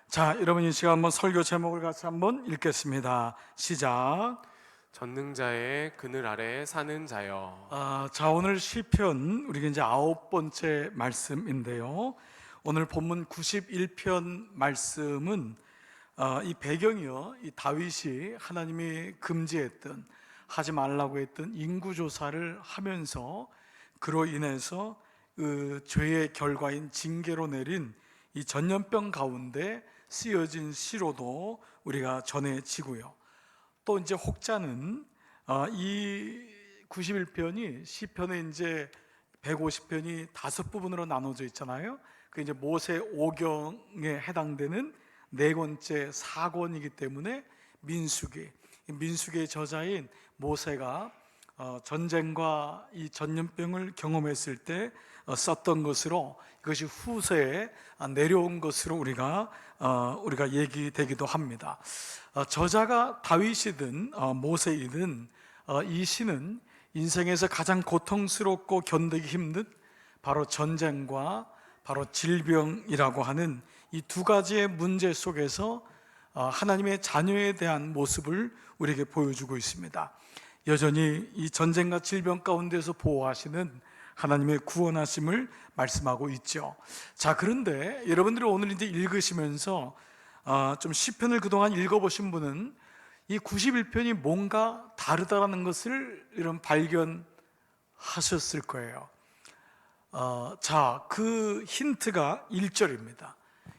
자, 여러분 이 시간 한번 설교 제목을 같이 한번 읽겠습니다. 시작. 전능자의 그늘 아래 사는 자여. 자, 오늘 시편 우리가 이제 9번째 말씀인데요. 오늘 본문 91편 말씀은 이 배경이요, 이 다윗이 하나님이 금지했던, 하지 말라고 했던 인구조사를 하면서 그로 인해서 그 죄의 결과인 징계로 내린 이 전염병 가운데 쓰여진 시로도 우리가 전해지고요. 또 이제 혹자는 이 91편이 시편의 이제 150편이 5부분으로 나눠져 있잖아요. 그 이제 모세 오경에 해당되는 네 번째 사권이기 때문에 민수기의 저자인 모세가 전쟁과 이 전염병을 경험했을 때 썼던 것으로, 이것이 후세에 내려온 것으로 우리가 얘기되기도 합니다. 저자가 다윗이든 모세이든 이 시는 인생에서 가장 고통스럽고 견디기 힘든 바로 전쟁과 바로 질병이라고 하는 이 두 가지의 문제 속에서 하나님의 자녀에 대한 모습을 우리에게 보여주고 있습니다. 여전히 이 전쟁과 질병 가운데서 보호하시는 하나님의 구원하심을 말씀하고 있죠. 자, 그런데 여러분들이 오늘 이제 읽으시면서 좀 시편을 그동안 읽어보신 분은 이 91편이 뭔가 다르다라는 것을 이런 발견하셨을 거예요. 자, 그 힌트가 1절입니다.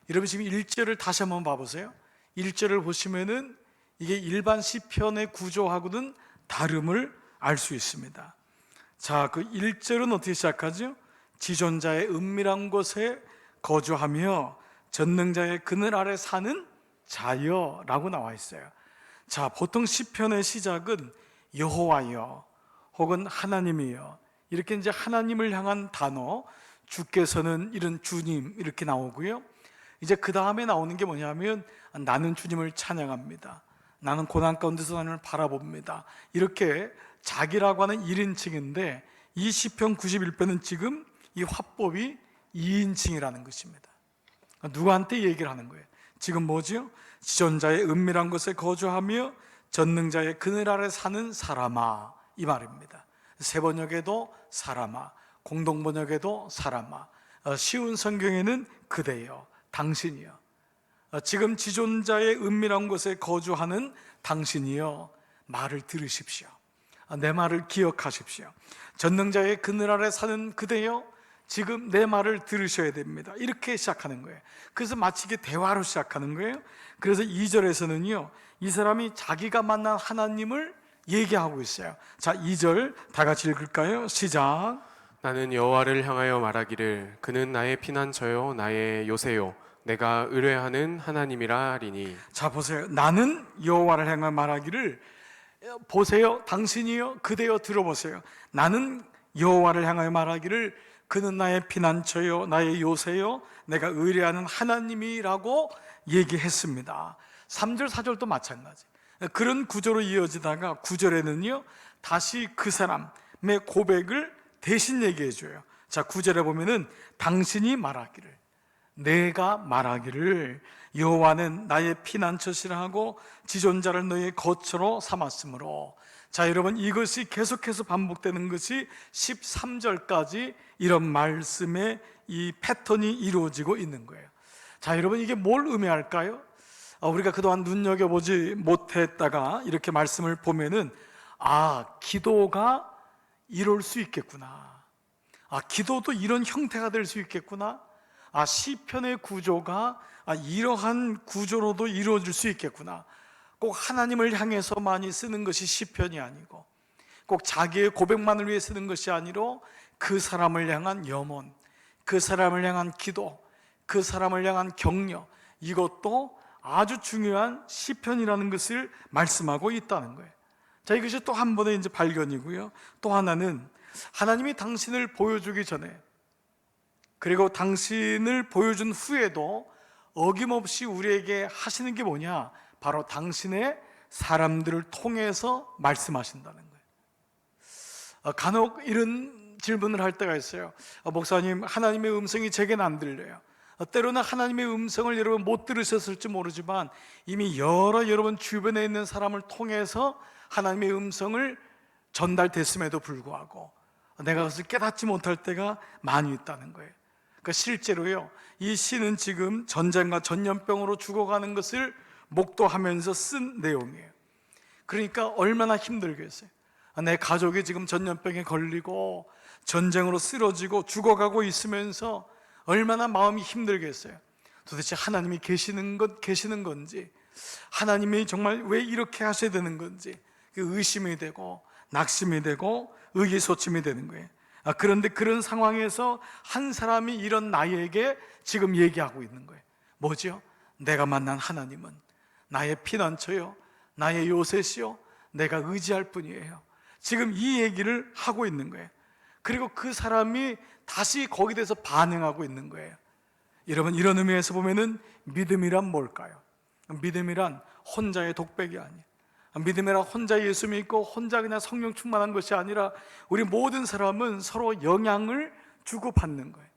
여러분 지금 1절을 다시 한번 봐보세요. 1절을 보시면은 이게 일반 시편의 구조하고는 다름을 알 수 있습니다. 자, 그 1절은 어떻게 시작하죠? 지존자의 은밀한 곳에 거주하며 전능자의 그늘 아래 사는 자여라고 나와 있어요. 자, 보통 시편의 시작은 여호와여 혹은 하나님이여, 이렇게 이제 하나님을 향한 단어, 주께서는 이런 주님 이렇게 나오고요. 이제 그 다음에 나오는 게 뭐냐면 나는 주님을 찬양합니다. 나는 고난 가운데서 하나님을 바라봅니다. 이렇게 자기라고 하는 1인칭인데 이 시편 91편은 지금 이 화법이 2인칭이라는 것입니다. 누구한테 얘기를 하는 거예요? 지금 뭐죠? 지존자의 은밀한 곳에 거주하며 전능자의 그늘 아래 사는 사람아, 이 말입니다. 세 번역에도 사람아, 공동 번역에도 사람아, 쉬운 성경에는 그대여, 당신이여. 지금 지존자의 은밀한 곳에 거주하는 당신이여, 말을 들으십시오. 내 말을 기억하십시오. 전능자의 그늘 아래 사는 그대여, 지금 내 말을 들으셔야 됩니다. 이렇게 시작하는 거예요. 그래서 마치 이게 대화로 시작하는 거예요. 그래서 2절에서는요, 이 사람이 자기가 만난 하나님을 얘기하고 있어요. 자, 2절 다 같이 읽을까요? 시작. 나는 여호와를 향하여 말하기를 그는 나의 피난처요 나의 요새요 내가 의뢰하는 하나님이라 하리니. 자, 보세요. 나는 여호와를 향하여 말하기를, 보세요. 당신이요, 그대여 들어보세요. 나는 여호와를 향하여 말하기를 그는 나의 피난처요 나의 요새요 내가 의뢰하는 하나님이라고 얘기했습니다. 3절 4절도 마찬가지. 그런 구조로 이어지다가 9절에는요 다시 그 사람의 고백을 대신 얘기해 줘요. 자, 9절에 보면은 당신이 말하기를, 내가 말하기를 여호와는 나의 피난처시라 하고 지존자를 너의 거처로 삼았으므로. 자, 여러분 이것이 계속해서 반복되는 것이 13절까지 이런 말씀의 이 패턴이 이루어지고 있는 거예요. 자, 여러분 이게 뭘 의미할까요? 우리가 그동안 눈여겨보지 못했다가 이렇게 말씀을 보면은 기도가 이럴 수 있겠구나, 기도도 이런 형태가 될 수 있겠구나, 시편의 구조가 이러한 구조로도 이루어질 수 있겠구나. 꼭 하나님을 향해서 많이 쓰는 것이 시편이 아니고 꼭 자기의 고백만을 위해 쓰는 것이 아니라 그 사람을 향한 염원, 그 사람을 향한 기도, 그 사람을 향한 격려, 이것도 아주 중요한 시편이라는 것을 말씀하고 있다는 거예요. 자, 이것이 또 한 번의 이제 발견이고요. 또 하나는 하나님이 당신을 보여주기 전에, 그리고 당신을 보여준 후에도 어김없이 우리에게 하시는 게 뭐냐? 바로 당신의 사람들을 통해서 말씀하신다는 거예요. 간혹 이런 질문을 할 때가 있어요. 목사님, 하나님의 음성이 제게는 안 들려요. 때로는 하나님의 음성을 여러분 못 들으셨을지 모르지만 이미 여러분 주변에 있는 사람을 통해서 하나님의 음성을 전달됐음에도 불구하고 내가 그것을 깨닫지 못할 때가 많이 있다는 거예요. 그러니까 실제로요, 이 시는 지금 전쟁과 전염병으로 죽어가는 것을 목도하면서 쓴 내용이에요. 그러니까 얼마나 힘들겠어요. 내 가족이 지금 전염병에 걸리고 전쟁으로 쓰러지고 죽어가고 있으면서 얼마나 마음이 힘들겠어요. 도대체 하나님이 계시는 건지, 하나님이 정말 왜 이렇게 하셔야 되는 건지 의심이 되고 낙심이 되고 의기소침이 되는 거예요. 그런데 그런 상황에서 한 사람이 이런 나에게 지금 얘기하고 있는 거예요. 뭐죠? 내가 만난 하나님은 나의 피난처요, 나의 요새시요, 내가 의지할 뿐이에요. 지금 이 얘기를 하고 있는 거예요. 그리고 그 사람이 다시 거기에 대해서 반응하고 있는 거예요. 여러분, 이런 의미에서 보면은 믿음이란 뭘까요? 믿음이란 혼자의 독백이 아니에요. 믿음이란 혼자 예수 믿고 혼자 그냥 성령 충만한 것이 아니라 우리 모든 사람은 서로 영향을 주고받는 거예요.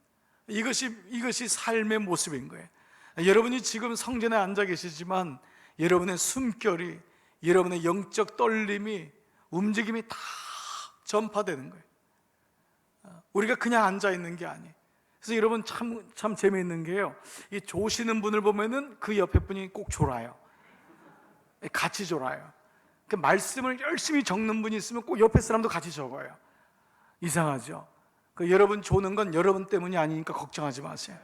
이것이 삶의 모습인 거예요. 여러분이 지금 성전에 앉아 계시지만 여러분의 숨결이, 여러분의 영적 떨림이, 움직임이 다 전파되는 거예요. 우리가 그냥 앉아 있는 게 아니에요. 그래서 여러분 참 재미있는 게요, 이 조시는 분을 보면은 그 옆에 분이 꼭 졸아요. 같이 졸아요. 그 말씀을 열심히 적는 분이 있으면 꼭 옆에 사람도 같이 적어요. 이상하죠? 그 여러분 조는 건 여러분 때문이 아니니까 걱정하지 마세요.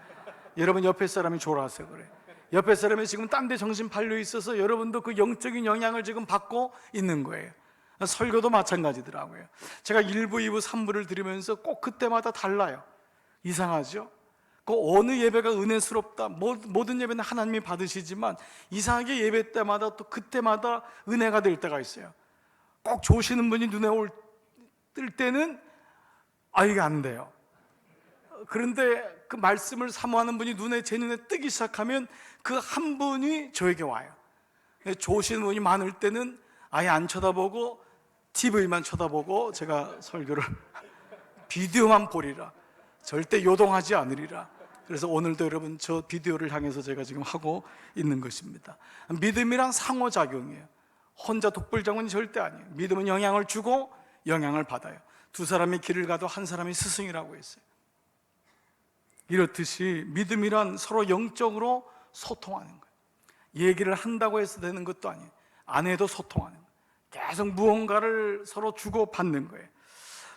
여러분 옆에 사람이 졸아서 그래. 옆에 사람이 지금 딴 데 정신 팔려 있어서 여러분도 그 영적인 영향을 지금 받고 있는 거예요. 설교도 마찬가지더라고요. 제가 1부, 2부, 3부를 들으면서 꼭 그때마다 달라요. 이상하죠? 그 어느 예배가 은혜스럽다, 모든 예배는 하나님이 받으시지만 이상하게 예배 때마다 또 그때마다 은혜가 될 때가 있어요. 꼭 조시는 분이 눈에 뜰 때는 이게 안 돼요. 그런데 그 말씀을 사모하는 분이 제 눈에 뜨기 시작하면 그 한 분이 저에게 와요. 조시는 분이 많을 때는 아예 안 쳐다보고 TV만 쳐다보고 제가 설교를 비디오만 보리라, 절대 요동하지 않으리라. 그래서 오늘도 여러분 저 비디오를 향해서 제가 지금 하고 있는 것입니다. 믿음이란 상호작용이에요. 혼자 독불장군이 절대 아니에요. 믿음은 영향을 주고 영향을 받아요. 두 사람이 길을 가도 한 사람이 스승이라고 했어요. 이렇듯이 믿음이란 서로 영적으로 소통하는 거예요. 얘기를 한다고 해서 되는 것도 아니에요. 안 해도 소통하는 거예요. 계속 무언가를 서로 주고받는 거예요.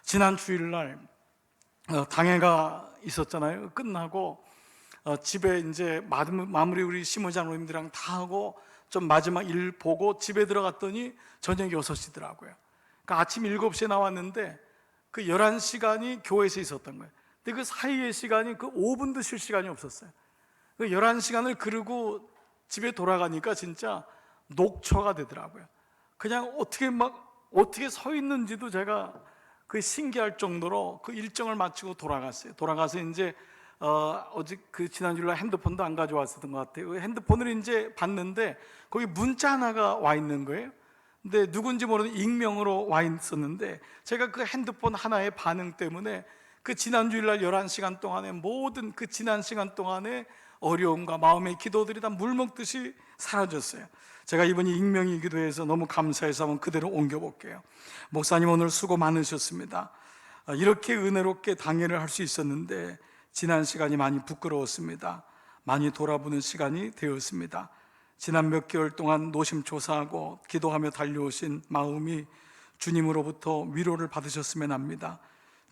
지난 주일날 당회가 있었잖아요. 끝나고 집에 이제 마무리 우리 시무장로님들이랑 다 하고 좀 마지막 일 보고 집에 들어갔더니 저녁 6시더라고요. 그러니까 아침 7시에 나왔는데 그 11시간이 교회에서 있었던 거예요. 근데 그 사이의 시간이 그 5분도 쉴 시간이 없었어요. 그 11시간을 그러고 집에 돌아가니까 진짜 녹초가 되더라고요. 그냥 어떻게 서 있는지도 제가 그 신기할 정도로 그 일정을 마치고 돌아갔어요. 돌아가서 이제 어제 그 지난주에 핸드폰도 안 가져왔었던 것 같아요. 핸드폰을 이제 봤는데 거기 문자 하나가 와 있는 거예요. 근데 누군지 모르는 익명으로 와 있었는데 제가 그 핸드폰 하나의 반응 때문에 그 지난 주일날 11시간 동안에 모든 그 지난 시간 동안에 어려움과 마음의 기도들이 다 물 먹듯이 사라졌어요. 제가 이번이 익명이기도 해서 너무 감사해서 한번 그대로 옮겨볼게요. 목사님 오늘 수고 많으셨습니다. 이렇게 은혜롭게 당회를 할 수 있었는데 지난 시간이 많이 부끄러웠습니다. 많이 돌아보는 시간이 되었습니다. 지난 몇 개월 동안 노심초사하고 기도하며 달려오신 마음이 주님으로부터 위로를 받으셨으면 합니다.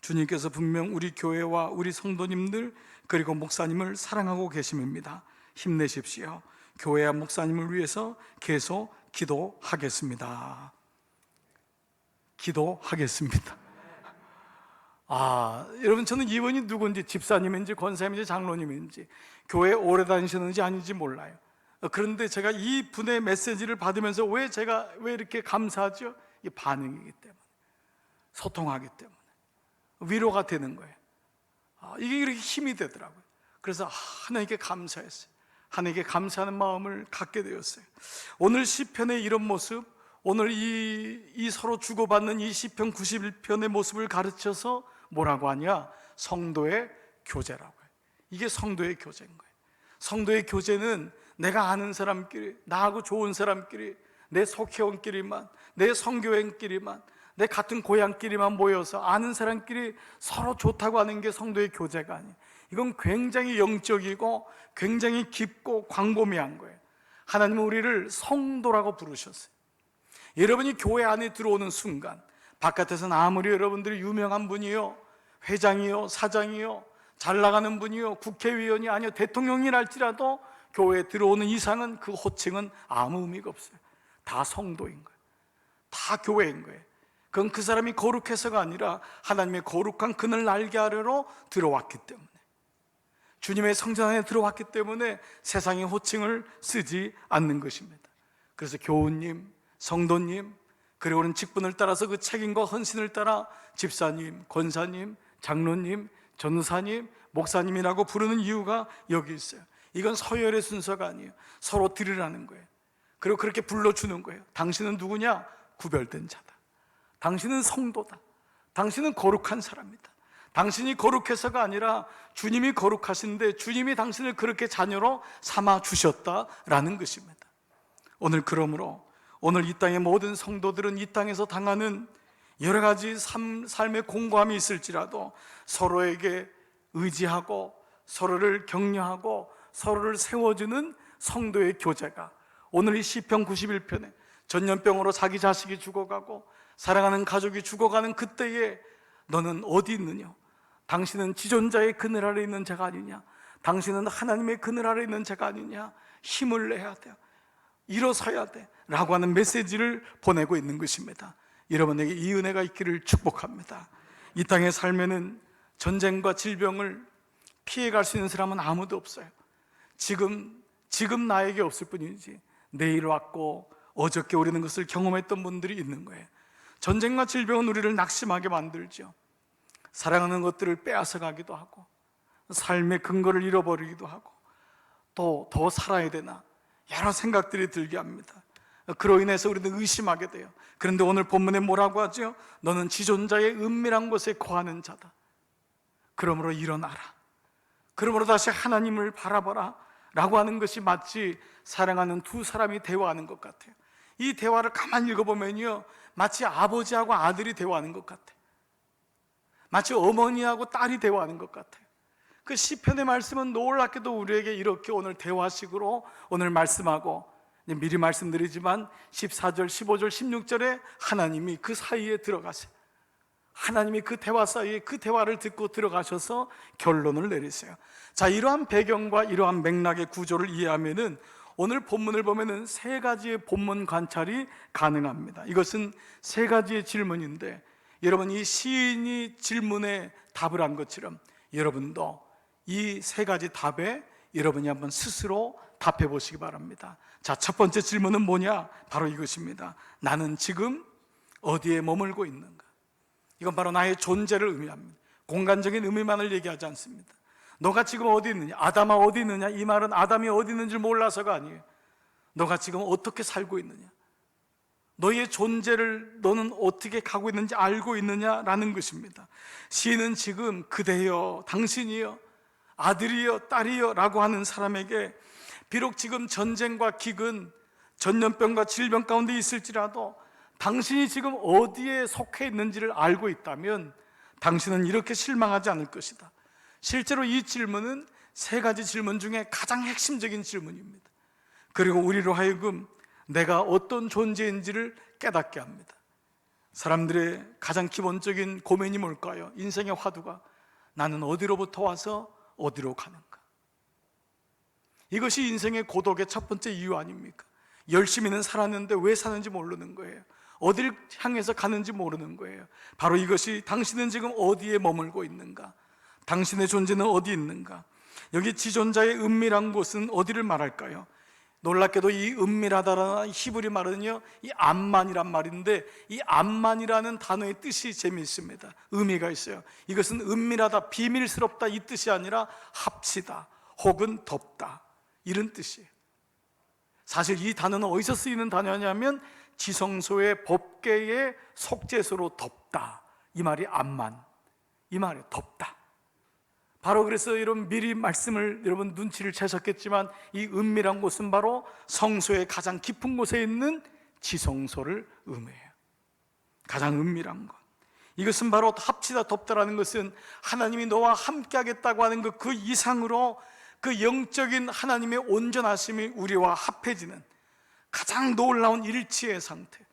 주님께서 분명 우리 교회와 우리 성도님들 그리고 목사님을 사랑하고 계심입니다. 힘내십시오. 교회와 목사님을 위해서 계속 기도하겠습니다. 기도하겠습니다. 여러분 저는 이분이 누군지, 집사님인지 권사님인지 장로님인지 교회에 오래 다니셨는지 아닌지 몰라요. 그런데 제가 이 분의 메시지를 받으면서 왜 이렇게 감사하죠? 이 반응이기 때문에, 소통하기 때문에 위로가 되는 거예요. 이게 이렇게 힘이 되더라고요. 그래서 하나님께 감사했어요. 하나님께 감사하는 마음을 갖게 되었어요. 오늘 시편의 이런 모습, 오늘 이 서로 주고받는 이 시편 91편의 모습을 가르쳐서 뭐라고 하냐? 성도의 교제라고 해요. 이게 성도의 교제인 거예요. 성도의 교제는 내가 아는 사람끼리, 나하고 좋은 사람끼리, 내 속회원끼리만, 내 성교회끼리만, 내 같은 고향끼리만 모여서 아는 사람끼리 서로 좋다고 하는 게 성도의 교제가 아니에요. 이건 굉장히 영적이고 굉장히 깊고 광범위한 거예요. 하나님은 우리를 성도라고 부르셨어요. 여러분이 교회 안에 들어오는 순간, 바깥에서는 아무리 여러분들이 유명한 분이요, 회장이요, 사장이요, 잘 나가는 분이요, 국회의원이 아니요, 대통령이랄지라도 교회에 들어오는 이상은 그 호칭은 아무 의미가 없어요. 다 성도인 거예요. 다 교회인 거예요. 그건 그 사람이 거룩해서가 아니라 하나님의 거룩한 그늘 날개 아래로 들어왔기 때문에, 주님의 성전 안에 들어왔기 때문에 세상의 호칭을 쓰지 않는 것입니다. 그래서 교우님, 성도님, 그리고는 직분을 따라서 그 책임과 헌신을 따라 집사님, 권사님, 장로님, 전사님, 목사님이라고 부르는 이유가 여기 있어요. 이건 서열의 순서가 아니에요. 서로 드리라는 거예요. 그리고 그렇게 불러주는 거예요. 당신은 누구냐? 구별된 자다. 당신은 성도다. 당신은 거룩한 사람이다. 당신이 거룩해서가 아니라 주님이 거룩하신데 주님이 당신을 그렇게 자녀로 삼아 주셨다라는 것입니다. 오늘 그러므로 오늘 이 땅의 모든 성도들은 이 땅에서 당하는 여러 가지 삶의 공고함이 있을지라도 서로에게 의지하고 서로를 격려하고 서로를 세워주는 성도의 교제가 오늘 이 시편 91편에 전염병으로 자기 자식이 죽어가고 사랑하는 가족이 죽어가는 그때에 너는 어디 있느냐? 당신은 지존자의 그늘 아래 있는 자가 아니냐? 당신은 하나님의 그늘 아래 있는 자가 아니냐? 힘을 내야 돼, 일어서야 돼 라고 하는 메시지를 보내고 있는 것입니다. 여러분에게 이 은혜가 있기를 축복합니다. 이 땅의 삶에는 전쟁과 질병을 피해갈 수 있는 사람은 아무도 없어요. 지금 나에게 없을 뿐이지 내일 왔고 어저께 우리는 것을 경험했던 분들이 있는 거예요. 전쟁과 질병은 우리를 낙심하게 만들죠. 사랑하는 것들을 빼앗아 가기도 하고 삶의 근거를 잃어버리기도 하고 또 더 살아야 되나 여러 생각들이 들게 합니다. 그로 인해서 우리는 의심하게 돼요. 그런데 오늘 본문에 뭐라고 하죠? 너는 지존자의 은밀한 곳에 거하는 자다. 그러므로 일어나라. 그러므로 다시 하나님을 바라보라 라고 하는 것이 마치 사랑하는 두 사람이 대화하는 것 같아요. 이 대화를 가만히 읽어보면요, 마치 아버지하고 아들이 대화하는 것 같아요. 마치 어머니하고 딸이 대화하는 것 같아요. 그 시편의 말씀은 놀랍게도 우리에게 이렇게 오늘 대화식으로 오늘 말씀하고, 미리 말씀드리지만 14절, 15절, 16절에 하나님이 그 사이에 들어가세요. 하나님이 그 대화 사이에 그 대화를 듣고 들어가셔서 결론을 내리세요. 자, 이러한 배경과 이러한 맥락의 구조를 이해하면은 오늘 본문을 보면은 세 가지의 본문 관찰이 가능합니다. 이것은 세 가지의 질문인데, 여러분 이 시인이 질문에 답을 한 것처럼 여러분도 이 세 가지 답에 여러분이 한번 스스로 답해 보시기 바랍니다. 자, 첫 번째 질문은 뭐냐? 바로 이것입니다. 나는 지금 어디에 머물고 있는가? 이건 바로 나의 존재를 의미합니다. 공간적인 의미만을 얘기하지 않습니다. 너가 지금 어디 있느냐? 아담아 어디 있느냐? 이 말은 아담이 어디 있는지 몰라서가 아니에요. 너가 지금 어떻게 살고 있느냐? 너의 존재를 너는 어떻게 가고 있는지 알고 있느냐라는 것입니다. 시인은 지금 그대여, 당신이여, 아들이여, 딸이여 라고 하는 사람에게 비록 지금 전쟁과 기근, 전염병과 질병 가운데 있을지라도 당신이 지금 어디에 속해 있는지를 알고 있다면 당신은 이렇게 실망하지 않을 것이다. 실제로 이 질문은 세 가지 질문 중에 가장 핵심적인 질문입니다. 그리고 우리로 하여금 내가 어떤 존재인지를 깨닫게 합니다. 사람들의 가장 기본적인 고민이 뭘까요? 인생의 화두가 나는 어디로부터 와서 어디로 가는가? 이것이 인생의 고독의 첫 번째 이유 아닙니까? 열심히는 살았는데 왜 사는지 모르는 거예요. 어디를 향해서 가는지 모르는 거예요. 바로 이것이 당신은 지금 어디에 머물고 있는가? 당신의 존재는 어디 있는가? 여기 지존자의 은밀한 곳은 어디를 말할까요? 놀랍게도 이 은밀하다라는 히브리 말은요, 이 암만이란 말인데 이 암만이라는 단어의 뜻이 재미있습니다. 의미가 있어요. 이것은 은밀하다, 비밀스럽다 이 뜻이 아니라 합치다 혹은 덮다 이런 뜻이에요. 사실 이 단어는 어디서 쓰이는 단어냐면 지성소의 법궤의 속죄소로 덮다, 이 말이 암만, 이 말이 덮다. 바로 그래서 여러분 미리 말씀을 여러분 눈치를 채셨겠지만 이 은밀한 곳은 바로 성소의 가장 깊은 곳에 있는 지성소를 의미해요. 가장 은밀한 것. 이것은 바로 합치다 돕다라는 것은 하나님이 너와 함께 하겠다고 하는 그 이상으로 그 영적인 하나님의 온전하심이 우리와 합해지는 가장 놀라운 일치의 상태.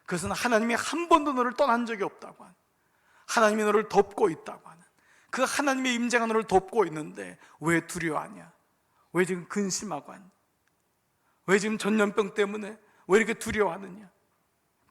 그것은 하나님이 한 번도 너를 떠난 적이 없다고 하는, 하나님이 너를 돕고 있다고 하는, 그 하나님의 임재가 너를 돕고 있는데 왜 두려워하냐? 왜 지금 근심하고 하냐? 왜 지금 전염병 때문에 왜 이렇게 두려워하느냐?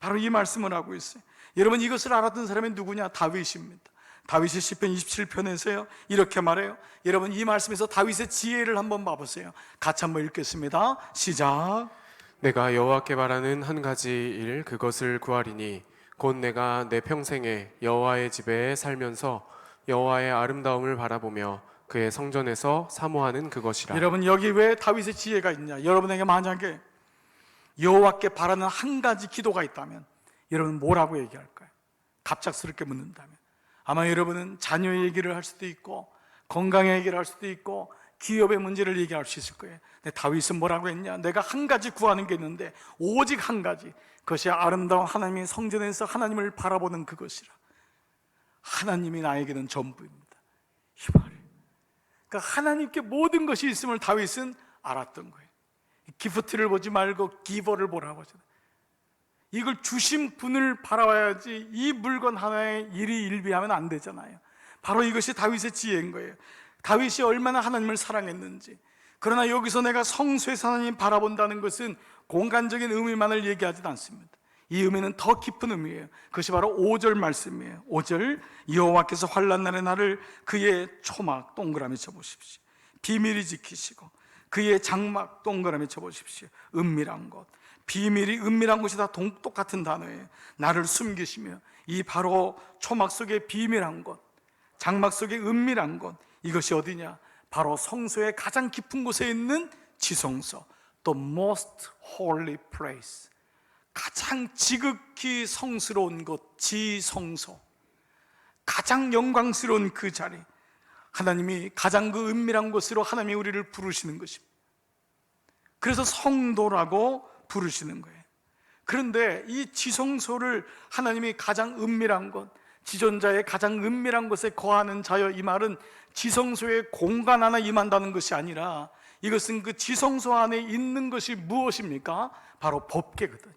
바로 이 말씀을 하고 있어요. 여러분, 이것을 알았던 사람이 누구냐? 다윗입니다. 다윗이 시편 27편에서요 이렇게 말해요. 여러분, 이 말씀에서 다윗의 지혜를 한번 봐보세요. 같이 한번 읽겠습니다. 시작. 내가 여호와께 바라는 한 가지 일 그것을 구하리니 곧 내가 내 평생에 여호와의 집에 살면서 여호와의 아름다움을 바라보며 그의 성전에서 사모하는 그것이라. 여러분, 여기 왜 다윗의 지혜가 있냐? 여러분에게 만약에 여호와께 바라는 한 가지 기도가 있다면 여러분 뭐라고 얘기할까요? 갑작스럽게 묻는다면 아마 여러분은 자녀 얘기를 할 수도 있고 건강의 얘기를 할 수도 있고 기업의 문제를 얘기할 수 있을 거예요. 근데 다윗은 뭐라고 했냐? 내가 한 가지 구하는 게 있는데 오직 한 가지, 그것이 아름다운 하나님의 성전에서 하나님을 바라보는 그것이라. 하나님이 나에게는 전부입니다. 이 말이에요. 그러니까 하나님께 모든 것이 있음을 다윗은 알았던 거예요. 기프트를 보지 말고 기버를 보라고 하잖아요. 이걸 주신 분을 바라봐야지 이 물건 하나에 일이 일비하면 안 되잖아요. 바로 이것이 다윗의 지혜인 거예요. 다윗이 얼마나 하나님을 사랑했는지. 그러나 여기서 내가 성소에서 하나님 바라본다는 것은 공간적인 의미만을 얘기하지 않습니다. 이 의미는 더 깊은 의미예요. 그것이 바로 5절 말씀이에요. 5절, 여호와께서 환난 날의 나를 그의 초막 동그라미 쳐보십시오. 비밀이 지키시고 그의 장막 동그라미 쳐보십시오. 은밀한 곳. 비밀이 은밀한 곳이 다 똑같은 단어예요. 나를 숨기시며 이 바로 초막 속의 비밀한 곳, 장막 속의 은밀한 곳, 이것이 어디냐? 바로 성소의 가장 깊은 곳에 있는 지성소, the most holy place, 가장 지극히 성스러운 곳, 지성소, 가장 영광스러운 그 자리, 하나님이 가장 그 은밀한 곳으로 하나님이 우리를 부르시는 것입니다. 그래서 성도라고 부르시는 거예요. 그런데 이 지성소를 하나님이 가장 은밀한 곳, 지존자의 가장 은밀한 곳에 거하는 자여, 이 말은 지성소의 공간 하나 임한다는 것이 아니라 이것은 그 지성소 안에 있는 것이 무엇입니까? 바로 법궤거든요.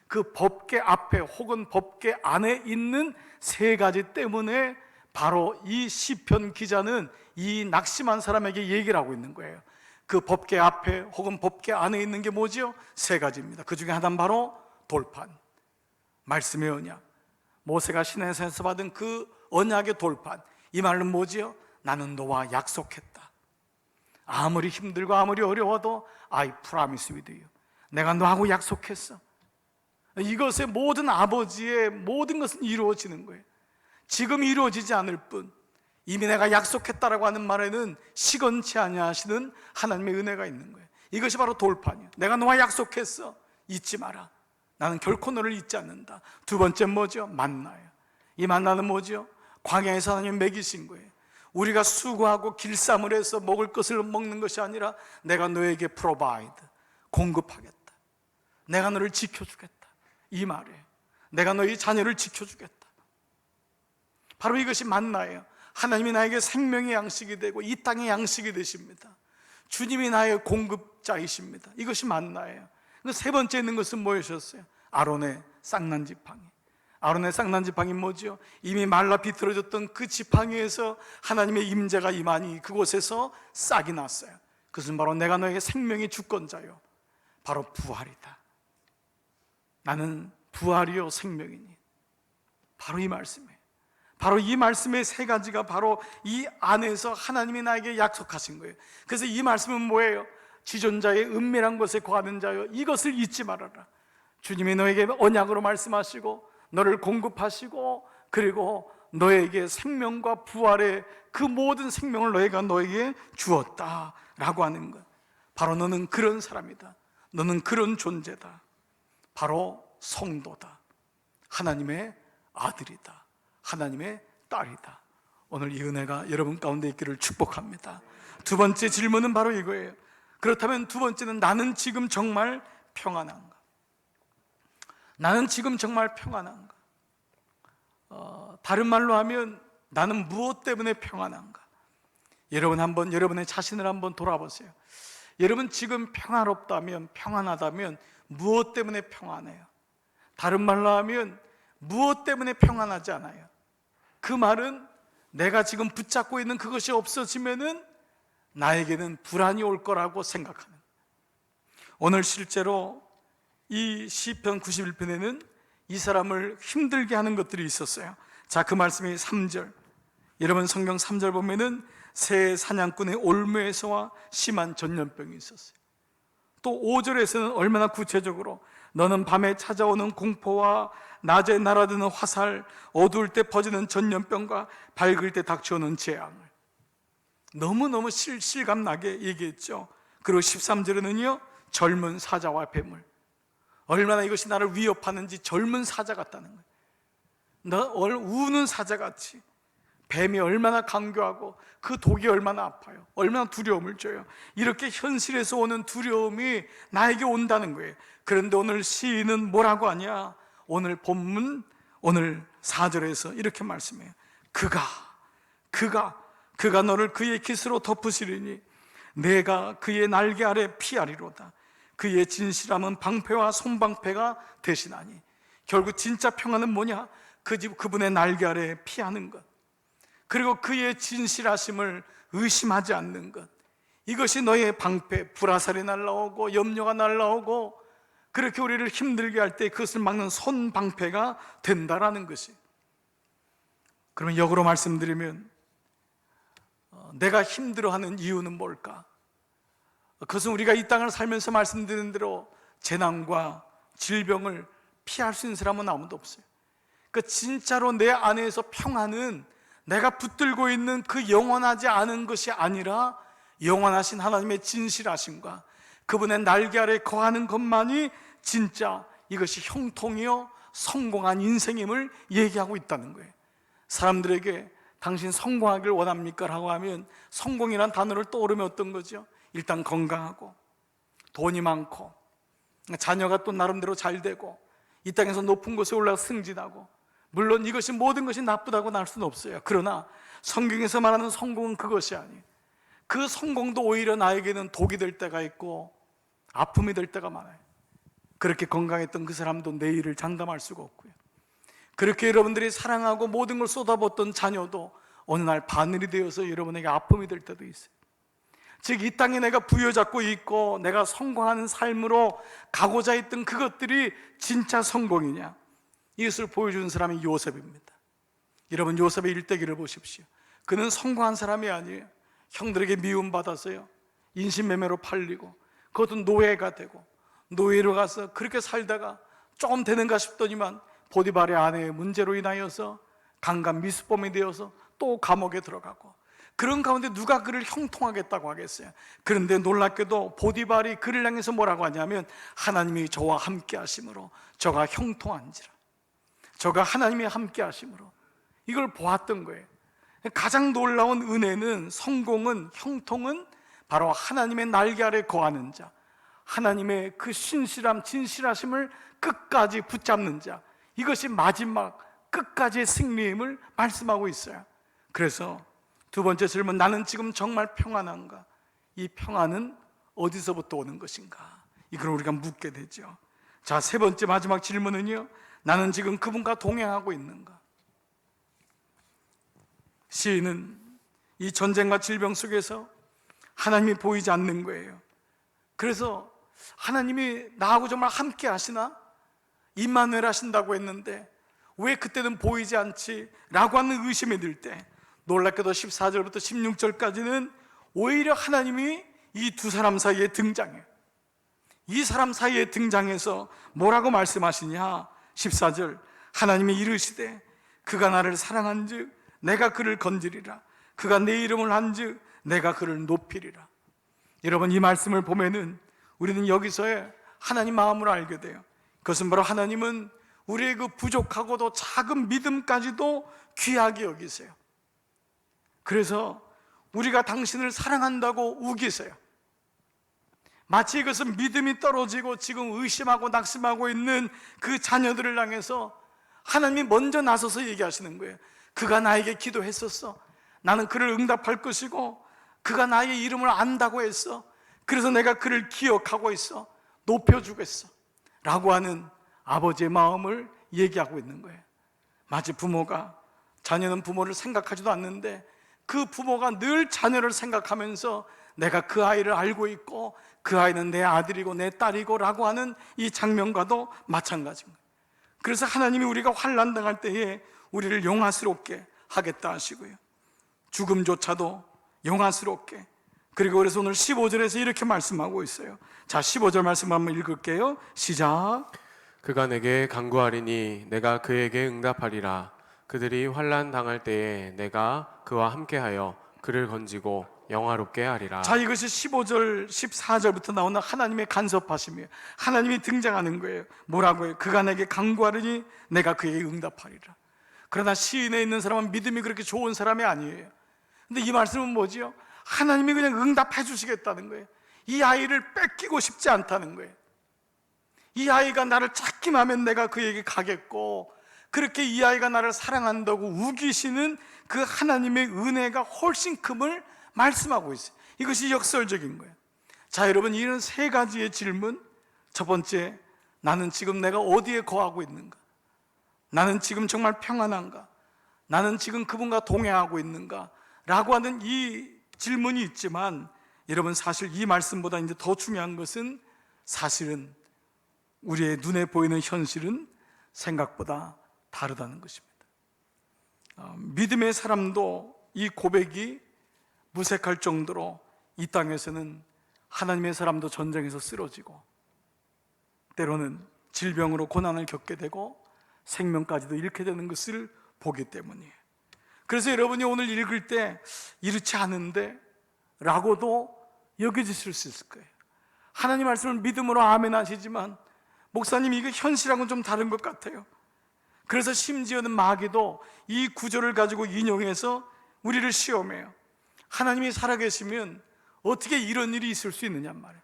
그 법궤 앞에 혹은 법궤 안에 있는 세 가지 때문에 바로 이 시편 기자는 이 낙심한 사람에게 얘기를 하고 있는 거예요. 그 법궤 앞에 혹은 법궤 안에 있는 게 뭐지요? 세 가지입니다. 그 중에 하나는 바로 돌판, 말씀의 언약, 모세가 시내산에서 받은 그 언약의 돌판. 이 말은 뭐지요? 나는 너와 약속했다. 아무리 힘들고 아무리 어려워도 I promise with you. 내가 너하고 약속했어. 이것의 모든 아버지의 모든 것은 이루어지는 거예요. 지금 이루어지지 않을 뿐 이미 내가 약속했다라고 하는 말에는 시건치 아니하시는 하나님의 은혜가 있는 거예요. 이것이 바로 돌판이에요. 내가 너와 약속했어. 잊지 마라. 나는 결코 너를 잊지 않는다. 두 번째 뭐죠? 만나예요. 이 만나는 뭐죠? 광야에서 하나님 먹이신 거예요. 우리가 수고하고 길쌈을 해서 먹을 것을 먹는 것이 아니라 내가 너에게 provide, 공급하겠다. 내가 너를 지켜주겠다. 이 말이에요. 내가 너희 자녀를 지켜주겠다. 바로 이것이 만나예요. 하나님이 나에게 생명의 양식이 되고 이 땅의 양식이 되십니다. 주님이 나의 공급자이십니다. 이것이 만나예요. 세 번째 있는 것은 뭐였어요? 아론의 쌍난 지팡이. 아론의 쌍난 지팡이 뭐죠? 이미 말라 비틀어졌던 그 지팡이에서 하나님의 임재가 임하니 그곳에서 싹이 났어요. 그것은 바로 내가 너에게 생명의 주권자요, 바로 부활이다. 나는 부활이요 생명이니. 바로 이 말씀이에요. 바로 이 말씀의 세 가지가 바로 이 안에서 하나님이 나에게 약속하신 거예요. 그래서 이 말씀은 뭐예요? 지존자의 은밀한 곳에 거하는 자여, 이것을 잊지 말아라. 주님이 너에게 언약으로 말씀하시고 너를 공급하시고 그리고 너에게 생명과 부활의 그 모든 생명을 너에게 주었다라고 하는 것. 바로 너는 그런 사람이다. 너는 그런 존재다. 바로 성도다. 하나님의 아들이다. 하나님의 딸이다. 오늘 이 은혜가 여러분 가운데 있기를 축복합니다. 두 번째 질문은 바로 이거예요. 그렇다면 두 번째는 나는 지금 정말 평안한가? 나는 지금 정말 평안한가? 다른 말로 하면 나는 무엇 때문에 평안한가? 여러분 한번 여러분의 자신을 한번 돌아보세요. 여러분 지금 평화롭다면, 평안하다면 무엇 때문에 평안해요? 다른 말로 하면 무엇 때문에 평안하지 않아요? 그 말은 내가 지금 붙잡고 있는 그것이 없어지면은 나에게는 불안이 올 거라고 생각하는. 오늘 실제로 이 시편 91편에는 이 사람을 힘들게 하는 것들이 있었어요. 자, 그 말씀이 3절. 여러분 성경 3절 보면은 새 사냥꾼의 올무에서와 심한 전염병이 있었어요. 또 5절에서는 얼마나 구체적으로 너는 밤에 찾아오는 공포와 낮에 날아드는 화살, 어두울 때 퍼지는 전염병과 밝을 때 닥쳐오는 재앙을 너무너무 실감나게 얘기했죠. 그리고 13절에는요 젊은 사자와 뱀을, 얼마나 이것이 나를 위협하는지. 젊은 사자 같다는 거예요. 우는 사자같이. 뱀이 얼마나 강교하고 그 독이 얼마나 아파요. 얼마나 두려움을 줘요. 이렇게 현실에서 오는 두려움이 나에게 온다는 거예요. 그런데 오늘 시인은 뭐라고 하냐? 오늘 본문 오늘 4절에서 이렇게 말씀해요. 그가 너를 그의 깃으로 덮으시리니 내가 그의 날개 아래 피하리로다. 그의 진실함은 방패와 손방패가 대신하니. 결국 진짜 평안은 뭐냐? 그분의 날개 아래 피하는 것, 그리고 그의 진실하심을 의심하지 않는 것. 이것이 너의 방패. 불화살이 날라오고 염려가 날라오고 그렇게 우리를 힘들게 할 때 그것을 막는 손방패가 된다라는 것이. 그러면 역으로 말씀드리면 내가 힘들어하는 이유는 뭘까? 그것은 우리가 이 땅을 살면서 말씀드린 대로 재난과 질병을 피할 수 있는 사람은 아무도 없어요. 그 진짜로 내 안에서 평안은 내가 붙들고 있는 그 영원하지 않은 것이 아니라 영원하신 하나님의 진실하심과 그분의 날개 아래 거하는 것만이 진짜 이것이 형통이요 성공한 인생임을 얘기하고 있다는 거예요. 사람들에게 당신 성공하길 원합니까? 라고 하면 성공이란 단어를 떠오르면 어떤 거죠? 일단 건강하고 돈이 많고 자녀가 또 나름대로 잘 되고 이 땅에서 높은 곳에 올라가 승진하고. 물론 이것이 모든 것이 나쁘다고 날 수는 없어요. 그러나 성경에서 말하는 성공은 그것이 아니에요. 그 성공도 오히려 나에게는 독이 될 때가 있고 아픔이 될 때가 많아요. 그렇게 건강했던 그 사람도 내일을 장담할 수가 없고요. 그렇게 여러분들이 사랑하고 모든 걸 쏟아붓던 자녀도 어느 날 바늘이 되어서 여러분에게 아픔이 될 때도 있어요. 즉 이 땅에 내가 부여잡고 있고 내가 성공하는 삶으로 가고자 했던 그것들이 진짜 성공이냐? 이것을 보여준 사람이 요셉입니다. 여러분 요셉의 일대기를 보십시오. 그는 성공한 사람이 아니에요. 형들에게 미움받았어요. 인신매매로 팔리고 그것도 노예가 되고 노예로 가서 그렇게 살다가 조금 되는가 싶더니만 보디발의 아내의 문제로 인하여서 강간 미수범이 되어서 또 감옥에 들어가고. 그런 가운데 누가 그를 형통하겠다고 하겠어요? 그런데 놀랍게도 보디발이 그를 향해서 뭐라고 하냐면 하나님이 저와 함께 하심으로 저가 형통한지라. 저가 하나님이 함께 하심으로. 이걸 보았던 거예요. 가장 놀라운 은혜는, 성공은, 형통은 바로 하나님의 날개 아래 거하는 자, 하나님의 그 신실함, 진실하심을 끝까지 붙잡는 자, 이것이 마지막 끝까지의 승리임을 말씀하고 있어요. 그래서 두 번째 질문, 나는 지금 정말 평안한가? 이 평안은 어디서부터 오는 것인가? 이걸 우리가 묻게 되죠. 자, 세 번째 마지막 질문은요, 나는 지금 그분과 동행하고 있는가? 시인은 이 전쟁과 질병 속에서 하나님이 보이지 않는 거예요. 그래서 하나님이 나하고 정말 함께 하시나? 임마누엘 하신다고 했는데 왜 그때는 보이지 않지? 라고 하는 의심이 들 때, 놀랍게도 14절부터 16절까지는 오히려 하나님이 이 두 사람 사이에 등장해요. 이 사람 사이에 등장해서 뭐라고 말씀하시냐? 14절, 하나님이 이르시되 그가 나를 사랑한즉 내가 그를 건지리라. 그가 내 이름을 한즉 내가 그를 높이리라. 여러분 이 말씀을 보면은 우리는 여기서의 하나님 마음을 알게 돼요. 그것은 바로 하나님은 우리의 그 부족하고도 작은 믿음까지도 귀하게 여기세요. 그래서 우리가 당신을 사랑한다고 우기세요. 마치 이것은 믿음이 떨어지고 지금 의심하고 낙심하고 있는 그 자녀들을 향해서 하나님이 먼저 나서서 얘기하시는 거예요. 그가 나에게 기도했었어. 나는 그를 응답할 것이고 그가 나의 이름을 안다고 했어. 그래서 내가 그를 기억하고 있어. 높여주겠어 라고 하는 아버지의 마음을 얘기하고 있는 거예요. 마치 부모가, 자녀는 부모를 생각하지도 않는데 그 부모가 늘 자녀를 생각하면서 내가 그 아이를 알고 있고 그 아이는 내 아들이고 내 딸이고 라고 하는 이 장면과도 마찬가지인 거예요. 그래서 하나님이 우리가 환난 당할 때에 우리를 용화스럽게 하겠다 하시고요, 죽음조차도 용화스럽게. 그리고 그래서 오늘 15절에서 이렇게 말씀하고 있어요. 자, 15절 말씀 한번 읽을게요. 시작. 그가 내게 간구하리니 내가 그에게 응답하리라. 그들이 환난 당할 때에 내가 그와 함께하여 그를 건지고 영화롭게 하리라. 자, 이것이 15절, 14절부터 나오는 하나님의 간섭하심이에요. 하나님이 등장하는 거예요. 뭐라고 해요? 그가 내게 간구하리니 내가 그에게 응답하리라. 그러나 시인에 있는 사람은 믿음이 그렇게 좋은 사람이 아니에요. 근데 이 말씀은 뭐지요? 하나님이 그냥 응답해 주시겠다는 거예요. 이 아이를 뺏기고 싶지 않다는 거예요. 이 아이가 나를 찾기만 하면 내가 그에게 가겠고, 그렇게 이 아이가 나를 사랑한다고 우기시는 그 하나님의 은혜가 훨씬 큼을 말씀하고 있어요. 이것이 역설적인 거예요. 자, 여러분, 이런 세 가지의 질문. 첫 번째, 나는 지금 내가 어디에 거하고 있는가? 나는 지금 정말 평안한가? 나는 지금 그분과 동행하고 있는가? 라고 하는 이 질문이 있지만, 여러분, 사실 이 말씀보다 이제 더 중요한 것은 사실은 우리의 눈에 보이는 현실은 생각보다 다르다는 것입니다. 믿음의 사람도 이 고백이 무색할 정도로 이 땅에서는 하나님의 사람도 전쟁에서 쓰러지고 때로는 질병으로 고난을 겪게 되고 생명까지도 잃게 되는 것을 보기 때문이에요. 그래서 여러분이 오늘 읽을 때 이렇지 않은데 라고도 여겨지실 수 있을 거예요. 하나님 말씀을 믿음으로 아멘 하시지만 목사님, 이거 현실하고는 좀 다른 것 같아요. 그래서 심지어는 마귀도 이 구절을 가지고 인용해서 우리를 시험해요. 하나님이 살아계시면 어떻게 이런 일이 있을 수 있느냔 말이에요.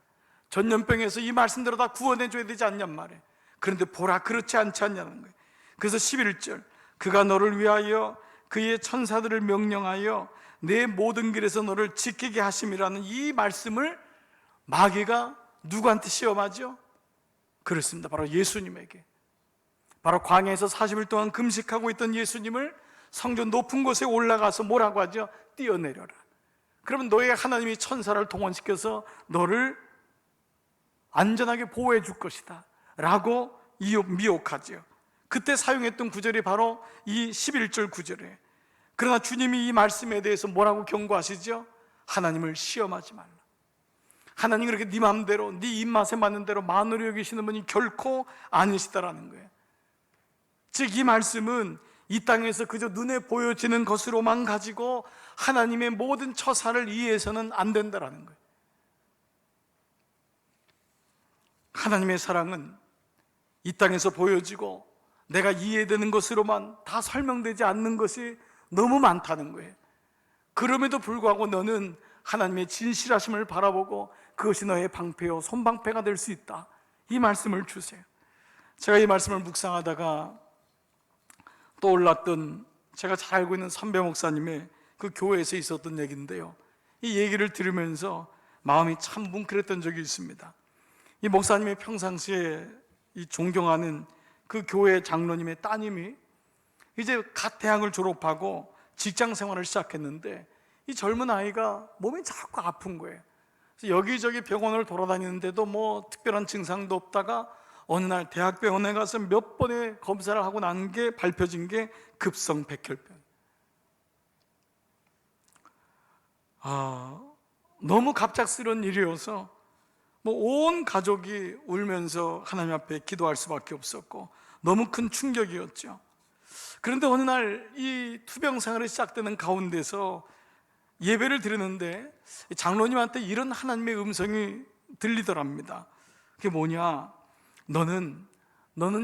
전염병에서 이 말씀대로 다 구원해 줘야 되지 않냔 말이에요. 그런데 보라, 그렇지 않지 않냐는 거예요. 그래서 11절, 그가 너를 위하여 그의 천사들을 명령하여 내 모든 길에서 너를 지키게 하심이라는 이 말씀을 마귀가 누구한테 시험하죠? 그렇습니다. 바로 예수님에게. 바로 광야에서 40일 동안 금식하고 있던 예수님을 성전 높은 곳에 올라가서 뭐라고 하죠? 뛰어내려라. 그러면 너의 하나님이 천사를 동원시켜서 너를 안전하게 보호해 줄 것이다 라고 미혹하죠. 그때 사용했던 구절이 바로 이 11절 구절이에요. 그러나 주님이 이 말씀에 대해서 뭐라고 경고하시죠? 하나님을 시험하지 말라. 하나님 그렇게 네 마음대로, 네 입맛에 맞는 대로 마누리 여기시는 분이 결코 아니시다라는 거예요. 즉, 이 말씀은 이 땅에서 그저 눈에 보여지는 것으로만 가지고 하나님의 모든 처사를 이해해서는 안 된다라는 거예요. 하나님의 사랑은 이 땅에서 보여지고 내가 이해되는 것으로만 다 설명되지 않는 것이 너무 많다는 거예요. 그럼에도 불구하고 너는 하나님의 진실하심을 바라보고 그것이 너의 방패요 손방패가 될 수 있다, 이 말씀을 주세요. 제가 이 말씀을 묵상하다가 떠올랐던, 제가 잘 알고 있는 선배 목사님의 그 교회에서 있었던 얘기인데요, 이 얘기를 들으면서 마음이 참 뭉클했던 적이 있습니다. 이 목사님의 평상시에 이 존경하는 그 교회 장로님의 따님이 이제 갓 대학을 졸업하고 직장 생활을 시작했는데 이 젊은 아이가 몸이 자꾸 아픈 거예요. 그래서 여기저기 병원을 돌아다니는데도 뭐 특별한 증상도 없다가 어느 날 대학병원에 가서 몇 번의 검사를 하고 난 게 밝혀진 게 급성 백혈병. 너무 갑작스러운 일이어서 뭐 온 가족이 울면서 하나님 앞에 기도할 수밖에 없었고 너무 큰 충격이었죠. 그런데 어느 날 이 투병 생활이 시작되는 가운데서 예배를 드리는데 장로님한테 이런 하나님의 음성이 들리더랍니다. 그게 뭐냐? 너는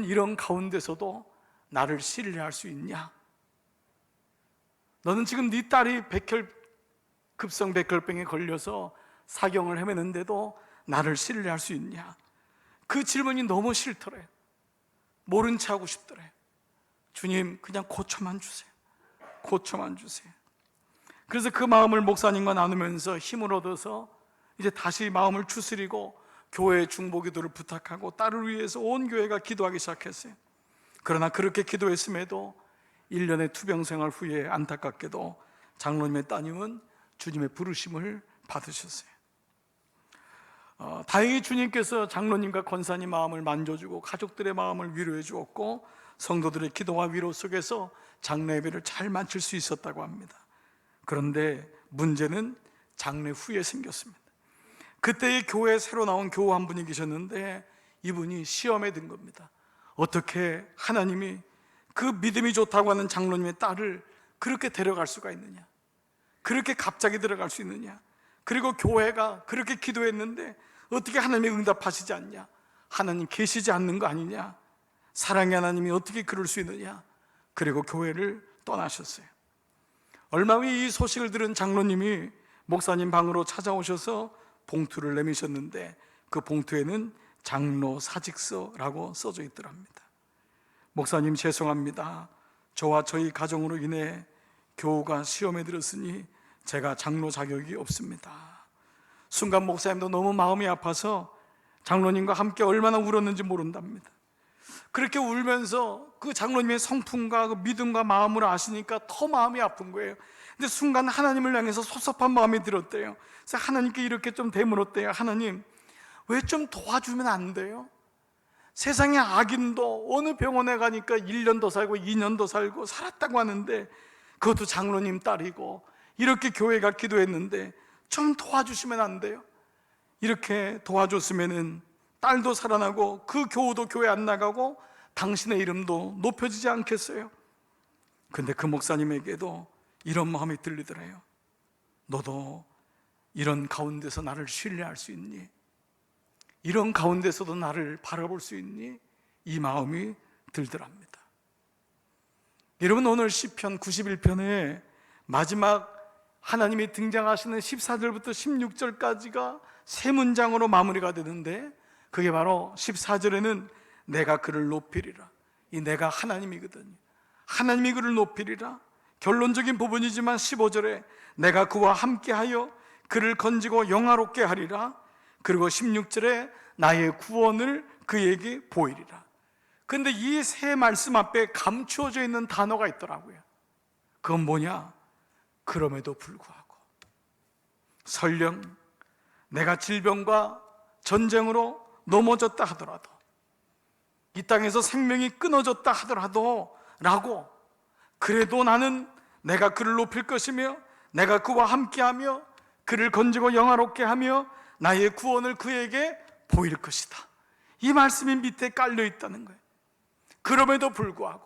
이런 가운데서도 나를 신뢰할 수 있냐? 너는 지금 네 딸이 급성 백혈병에 걸려서 사경을 헤매는데도 나를 신뢰할 수 있냐? 그 질문이 너무 싫더래. 모른 체 하고 싶더래. 주님, 그냥 고쳐만 주세요. 고쳐만 주세요. 그래서 그 마음을 목사님과 나누면서 힘을 얻어서 이제 다시 마음을 추스리고 교회 중보기도를 부탁하고 딸을 위해서 온 교회가 기도하기 시작했어요. 그러나 그렇게 기도했음에도 1년의 투병생활 후에 안타깝게도 장로님의 따님은 주님의 부르심을 받으셨어요. 다행히 주님께서 장로님과 권사님 마음을 만져주고 가족들의 마음을 위로해 주었고 성도들의 기도와 위로 속에서 장례 예배를 잘 마칠 수 있었다고 합니다. 그런데 문제는 장례 후에 생겼습니다. 그때의 교회에 새로 나온 교우 한 분이 계셨는데 이분이 시험에 든 겁니다. 어떻게 하나님이 그 믿음이 좋다고 하는 장로님의 딸을 그렇게 데려갈 수가 있느냐? 그렇게 갑자기 들어갈 수 있느냐? 그리고 교회가 그렇게 기도했는데 어떻게 하나님이 응답하시지 않냐? 하나님 계시지 않는 거 아니냐? 사랑의 하나님이 어떻게 그럴 수 있느냐? 그리고 교회를 떠나셨어요. 얼마 후에 이 소식을 들은 장로님이 목사님 방으로 찾아오셔서 봉투를 내미셨는데 그 봉투에는 장로 사직서라고 써져 있더랍니다. 목사님 죄송합니다. 저와 저희 가정으로 인해 교우가 시험에 들었으니 제가 장로 자격이 없습니다. 순간 목사님도 너무 마음이 아파서 장로님과 함께 얼마나 울었는지 모른답니다. 그렇게 울면서 그 장로님의 성품과 그 믿음과 마음을 아시니까 더 마음이 아픈 거예요. 근데 순간 하나님을 향해서 섭섭한 마음이 들었대요. 그래서 하나님께 이렇게 좀 되물었대요. 하나님, 왜 좀 도와주면 안 돼요? 세상에 악인도 어느 병원에 가니까 1년 더 살고 2년 더 살고 살았다고 하는데 그것도 장로님 딸이고 이렇게 교회가 기도했는데 좀 도와주시면 안 돼요? 이렇게 도와줬으면은 딸도 살아나고 그 교우도 교회 안 나가고 당신의 이름도 높여지지 않겠어요? 근데 그 목사님에게도 이런 마음이 들리더래요. 너도 이런 가운데서 나를 신뢰할 수 있니? 이런 가운데서도 나를 바라볼 수 있니? 이 마음이 들더랍니다. 여러분, 오늘 시편 91편의 마지막 하나님이 등장하시는 14절부터 16절까지가 세 문장으로 마무리가 되는데 그게 바로 14절에는 내가 그를 높이리라. 이 내가 하나님이거든요. 하나님이 그를 높이리라. 결론적인 부분이지만 15절에 내가 그와 함께하여 그를 건지고 영화롭게 하리라. 그리고 16절에 나의 구원을 그에게 보이리라. 그런데 이 세 말씀 앞에 감추어져 있는 단어가 있더라고요. 그건 뭐냐? 그럼에도 불구하고. 설령 내가 질병과 전쟁으로 넘어졌다 하더라도, 이 땅에서 생명이 끊어졌다 하더라도 라고, 그래도 나는 내가 그를 높일 것이며 내가 그와 함께하며 그를 건지고 영화롭게 하며 나의 구원을 그에게 보일 것이다. 이 말씀이 밑에 깔려 있다는 거예요. 그럼에도 불구하고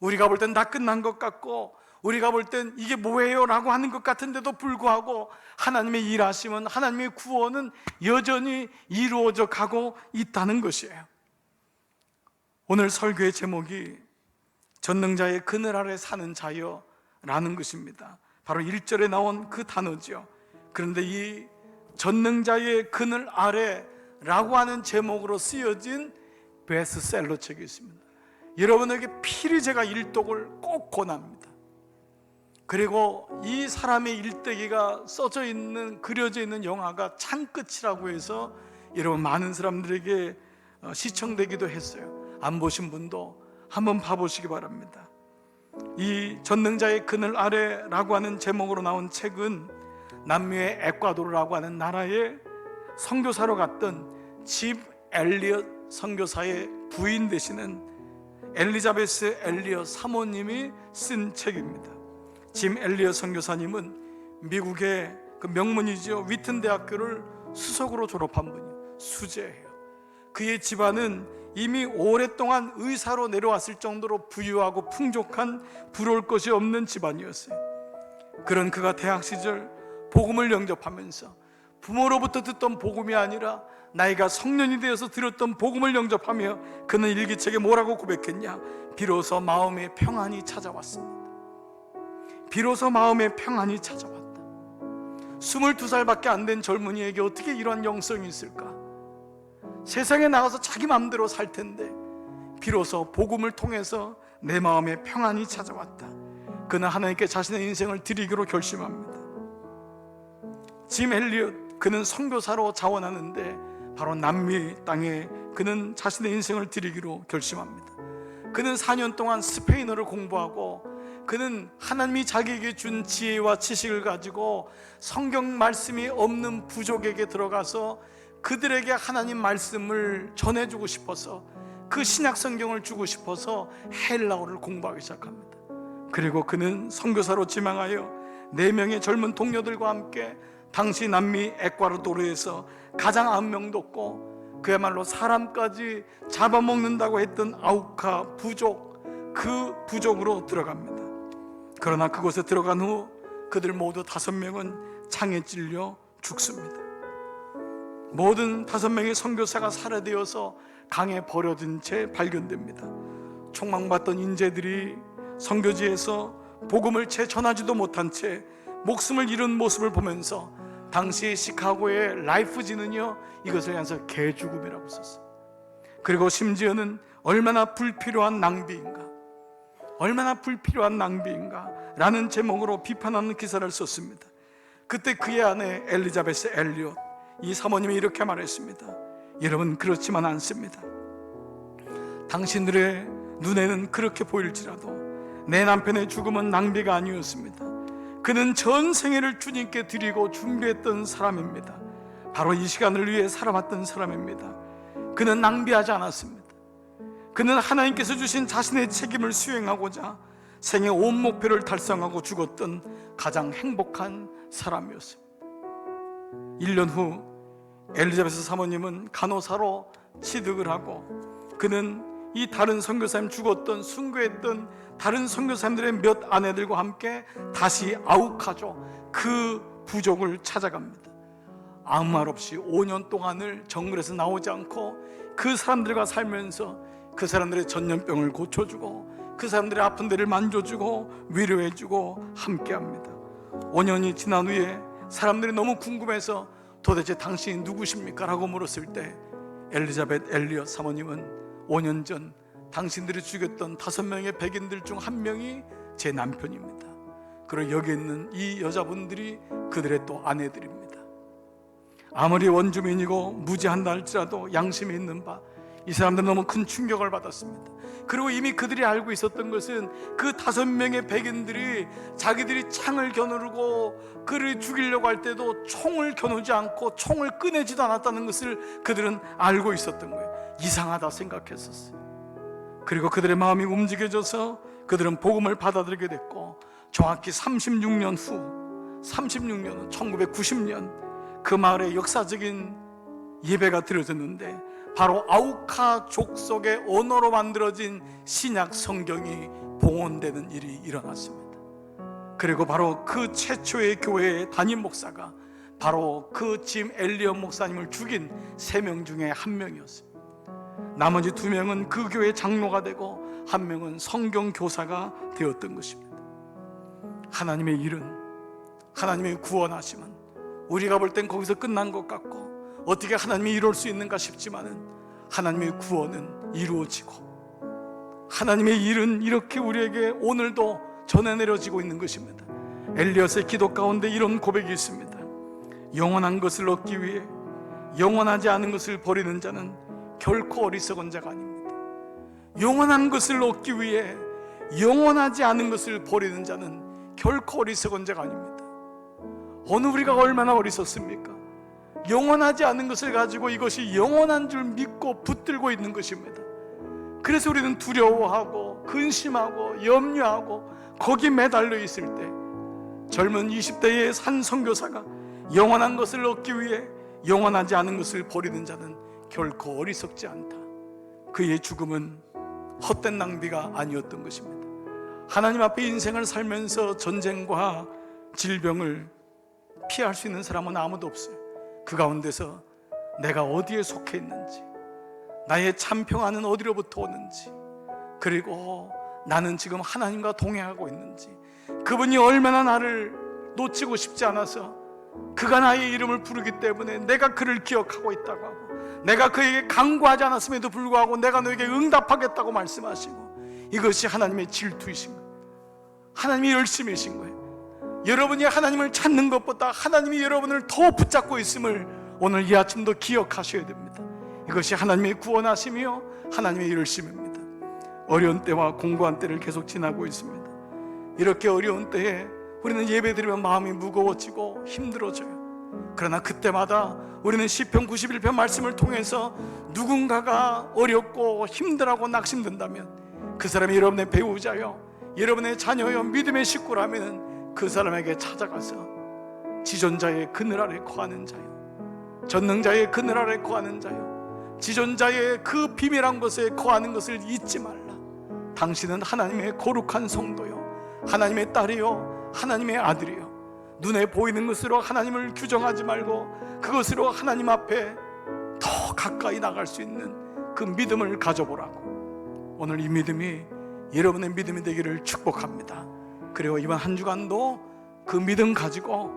우리가 볼 땐 다 끝난 것 같고 우리가 볼 땐 이게 뭐예요? 라고 하는 것 같은데도 불구하고 하나님의 일하심은, 하나님의 구원은 여전히 이루어져 가고 있다는 것이에요. 오늘 설교의 제목이 전능자의 그늘 아래 사는 자여 라는 것입니다. 바로 1절에 나온 그 단어죠. 그런데 이 전능자의 그늘 아래 라고 하는 제목으로 쓰여진 베스트셀러 책이 있습니다. 여러분에게 필히 제가 일독을 꼭 권합니다. 그리고 이 사람의 일대기가 써져 있는, 그려져 있는 영화가 창끝이라고 해서 여러분 많은 사람들에게 시청되기도 했어요. 안 보신 분도 한번 봐보시기 바랍니다. 이 전능자의 그늘 아래라고 하는 제목으로 나온 책은 남미의 에콰도르라고 하는 나라에 선교사로 갔던 짐 엘리엇 선교사의 부인 되시는 엘리자베스 엘리엇 사모님이 쓴 책입니다. 짐 엘리엇 선교사님은 미국의 그 명문이죠, 위튼 대학교를 수석으로 졸업한 분이에요. 수재예요. 그의 집안은 이미 오랫동안 의사로 내려왔을 정도로 부유하고 풍족한 부러울 것이 없는 집안이었어요. 그런 그가 대학 시절 복음을 영접하면서 부모로부터 듣던 복음이 아니라 나이가 성년이 되어서 들었던 복음을 영접하며 그는 일기책에 뭐라고 고백했냐? 비로소 마음의 평안이 찾아왔습니다. 비로소 마음에 평안이 찾아왔다. 22살밖에 안 된 젊은이에게 어떻게 이런 영성이 있을까? 세상에 나가서 자기 마음대로 살 텐데 비로소 복음을 통해서 내 마음에 평안이 찾아왔다. 그는 하나님께 자신의 인생을 드리기로 결심합니다. 짐 엘리엇, 그는 선교사로 자원하는데 바로 남미 땅에 그는 자신의 인생을 드리기로 결심합니다. 그는 4년 동안 스페인어를 공부하고 그는 하나님이 자기에게 준 지혜와 지식을 가지고 성경 말씀이 없는 부족에게 들어가서 그들에게 하나님 말씀을 전해주고 싶어서 그 신약 성경을 주고 싶어서 헬라어를 공부하기 시작합니다. 그리고 그는 선교사로 지망하여 4명의 젊은 동료들과 함께 당시 남미 에콰도르에서 가장 악명돋고 그야말로 사람까지 잡아먹는다고 했던 아우카 부족, 그 부족으로 들어갑니다. 그러나 그곳에 들어간 후 그들 모두 5명은 창에 찔려 죽습니다. 모든 5명의 선교사가 살해되어서 강에 버려진 채 발견됩니다. 총망받던 인재들이 선교지에서 복음을 채 전하지도 못한 채 목숨을 잃은 모습을 보면서 당시 시카고의 라이프지는요, 이것을 향해서 개죽음이라고 썼어요. 그리고 심지어는 얼마나 불필요한 낭비인가, 얼마나 불필요한 낭비인가 라는 제목으로 비판하는 기사를 썼습니다. 그때 그의 아내 엘리자베스 엘리엇, 이 사모님이 이렇게 말했습니다. 여러분, 그렇지만 않습니다. 당신들의 눈에는 그렇게 보일지라도 내 남편의 죽음은 낭비가 아니었습니다. 그는 전 생애를 주님께 드리고 준비했던 사람입니다. 바로 이 시간을 위해 살아왔던 사람입니다. 그는 낭비하지 않았습니다. 그는 하나님께서 주신 자신의 책임을 수행하고자 생애 온 목표를 달성하고 죽었던 가장 행복한 사람이었습니다. 1년 후 엘리자베스 사모님은 간호사로 취득을 하고 그는 이 다른 선교사님, 죽었던 순교했던 다른 선교사님들의 몇 아내들과 함께 다시 아우카족, 그 부족을 찾아갑니다. 아무 말 없이 5년 동안을 정글에서 나오지 않고 그 사람들과 살면서 그 사람들의 전염병을 고쳐주고 그 사람들의 아픈 데를 만져주고 위로해주고 함께합니다. 5년이 지난 후에 사람들이 너무 궁금해서 도대체 당신이 누구십니까? 라고 물었을 때 엘리자벳 엘리엇 사모님은 5년 전 당신들이 죽였던 5명의 백인들 중 1명이 제 남편입니다. 그리고 여기 있는 이 여자분들이 그들의 또 아내들입니다. 아무리 원주민이고 무지한다 할지라도 양심이 있는 바, 이 사람들은 너무 큰 충격을 받았습니다. 그리고 이미 그들이 알고 있었던 것은 그 5명의 백인들이 자기들이 창을 겨누르고 그를 죽이려고 할 때도 총을 겨누지 않고 총을 꺼내지도 않았다는 것을 그들은 알고 있었던 거예요. 이상하다 생각했었어요. 그리고 그들의 마음이 움직여져서 그들은 복음을 받아들이게 됐고, 정확히 36년 후 1990년 그 마을에 역사적인 예배가 드려졌는데 바로 아우카족 속의 언어로 만들어진 신약 성경이 봉헌되는 일이 일어났습니다. 그리고 바로 그 최초의 교회의 담임 목사가 바로 그 짐 엘리엇 목사님을 죽인 3명 중에 1명이었습니다. 나머지 2명은 그 교회 장로가 되고 1명은 성경 교사가 되었던 것입니다. 하나님의 일은, 하나님의 구원하심은 우리가 볼 땐 거기서 끝난 것 같고 어떻게 하나님이 이룰 수 있는가 싶지만은 하나님의 구원은 이루어지고 하나님의 일은 이렇게 우리에게 오늘도 전해 내려지고 있는 것입니다. 엘리엇의 기도 가운데 이런 고백이 있습니다. 영원한 것을 얻기 위해 영원하지 않은 것을 버리는 자는 결코 어리석은 자가 아닙니다. 영원한 것을 얻기 위해 영원하지 않은 것을 버리는 자는 결코 어리석은 자가 아닙니다. 어느 우리가 얼마나 어리석습니까? 영원하지 않은 것을 가지고 이것이 영원한 줄 믿고 붙들고 있는 것입니다. 그래서 우리는 두려워하고 근심하고 염려하고 거기 매달려 있을 때 젊은 20대의 한 선교사가 영원한 것을 얻기 위해 영원하지 않은 것을 버리는 자는 결코 어리석지 않다. 그의 죽음은 헛된 낭비가 아니었던 것입니다. 하나님 앞에 인생을 살면서 전쟁과 질병을 피할 수 있는 사람은 아무도 없어요. 그 가운데서 내가 어디에 속해 있는지, 나의 참 평안은 어디로부터 오는지, 그리고 나는 지금 하나님과 동행하고 있는지, 그분이 얼마나 나를 놓치고 싶지 않아서 그가 나의 이름을 부르기 때문에 내가 그를 기억하고 있다고 하고, 내가 그에게 간구하지 않았음에도 불구하고 내가 너에게 응답하겠다고 말씀하시고, 이것이 하나님의 질투이신 거예요. 하나님의 열심이신 거예요. 여러분이 하나님을 찾는 것보다 하나님이 여러분을 더 붙잡고 있음을 오늘 이 아침도 기억하셔야 됩니다. 이것이 하나님의 구원하심이요 하나님의 열심입니다. 어려운 때와 공고한 때를 계속 지나고 있습니다. 이렇게 어려운 때에 우리는 예배드리면 마음이 무거워지고 힘들어져요. 그러나 그때마다 우리는 시편 91편 말씀을 통해서 누군가가 어렵고 힘들어하고 낙심된다면 그 사람이 여러분의 배우자요, 여러분의 자녀요, 믿음의 식구라면 그 사람에게 찾아가서 지존자의 그늘 아래 거하는 자요, 전능자의 그늘 아래 거하는 자요, 지존자의 그 비밀한 곳에 거하는 것을 잊지 말라. 당신은 하나님의 거룩한 성도요, 하나님의 딸이요, 하나님의 아들이요. 눈에 보이는 것으로 하나님을 규정하지 말고 그것으로 하나님 앞에 더 가까이 나갈 수 있는 그 믿음을 가져보라고. 오늘 이 믿음이 여러분의 믿음이 되기를 축복합니다. 그리고 이번 한 주간도 그 믿음 가지고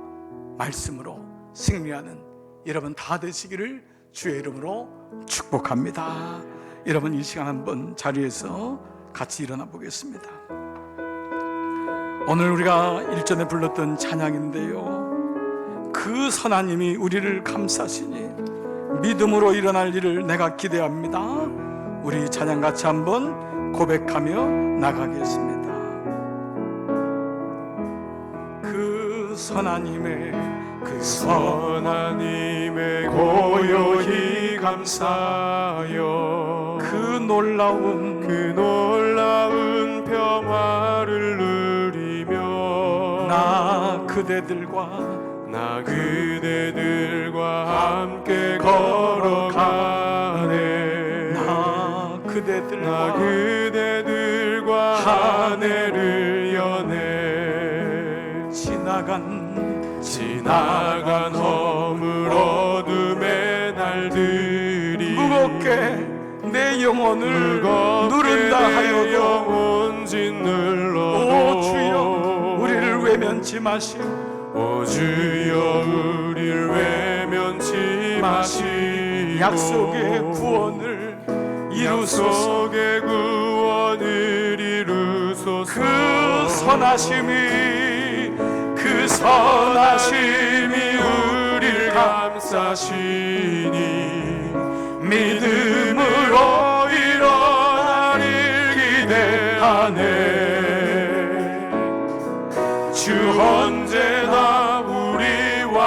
말씀으로 승리하는 여러분 다 되시기를 주의 이름으로 축복합니다. 여러분 이 시간 한번 자리에서 같이 일어나 보겠습니다. 오늘 우리가 일전에 불렀던 찬양인데요, 그 선하님이 우리를 감싸시니 믿음으로 일어날 일을 내가 기대합니다. 우리 찬양 같이 한번 고백하며 나가겠습니다. 그 선하님의 고요히 감사하여 그 놀라운 평화를 누리며 나 그대들과 함께 걸어가네. 나 그대들과 한 해를 여네. 지나간 허물 어둠의 날들이 무겁게 내 영혼을 누른다 하여도 영혼 짓눌러도 오 주여 우리를 외면치 마시오. 오 주여 우리를 외면치 마시고 약속의 구원을 이루소서. 이루소서. 그 선하심이 우리를 감싸시니 믿음으로 일어나길 기대하네. 주 언제나 우리와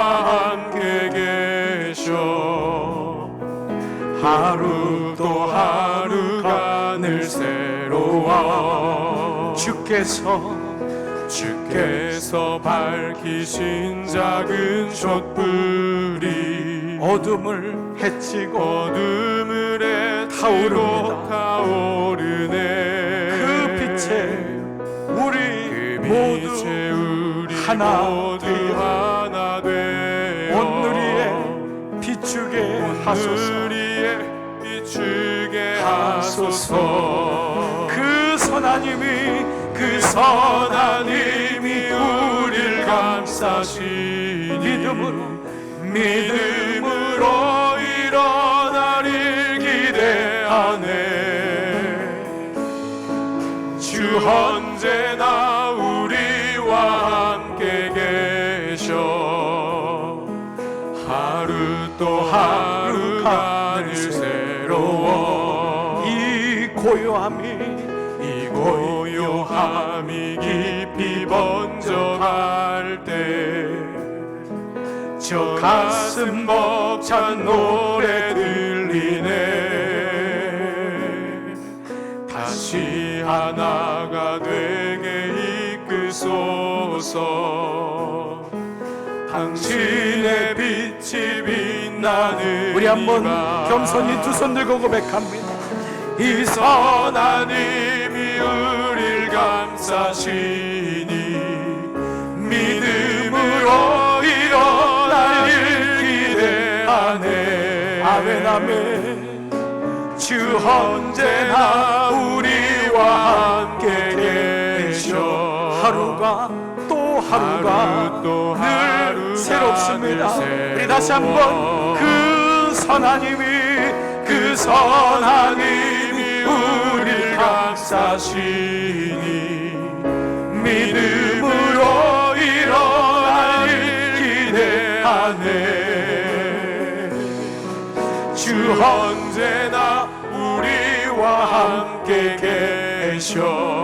함께 계셔. 하루 또 하루가 늘 새로워. 주께서 밝히신 작은 촛불이 어둠을 헤치고 타오르네. 그 빛에 우리 모두 하나 되어 온누리에 비추게 하소서. 그 선하님이 우리를 감싸시니 믿음으로 일어나길 기대하네. 주 언제나 우리와 함께 계셔. 하루 또 하루가 늘 새로워. 이 고요함이 깊이 번져갈 때 저 가슴 벅찬 노래 들리네. 다시 하나가 되게 이끄소서. 당신의 빛이 빛나는 우리 한번 겸손히 두 손 들고 고백합니다. 이 선하님이 우리를 감싸시니 믿음으로 일어날 일 기대하네. 아멘. 주 언제나 우리와 함께 하루가 또 하루가 늘 새롭습니다. 우리 다시 한번 그 선하님이 우리를 감싸시니 믿음으로 일어날 일 기대하네. 주 언제나 우리와 함께 계셔.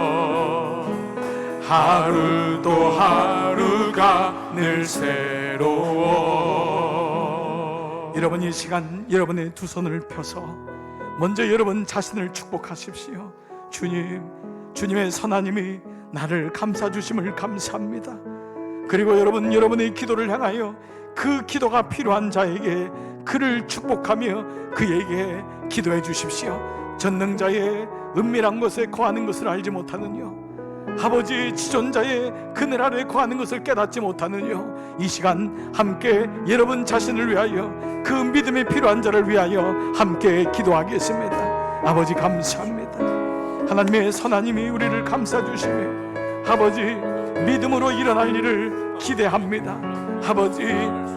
하루 또 하루가 늘 새로워. 여러분, 이 시간 여러분의 두 손을 펴서 먼저 여러분 자신을 축복하십시오. 주님의 선하님이 나를 감싸주심을 감사합니다. 그리고 여러분의 기도를 향하여 그 기도가 필요한 자에게 그를 축복하며 그에게 기도해 주십시오. 전능자의 은밀한 것에 거하는 것을 알지 못하느냐? 아버지 지존자의 그늘 아래 거하는 것을 깨닫지 못하느냐? 이 시간 함께 여러분 자신을 위하여 그 믿음이 필요한 자를 위하여 함께 기도하겠습니다. 아버지 감사합니다. 하나님의 선하님이 우리를 감싸주시며 아버지 믿음으로 일어날 일을 기대합니다. 아버지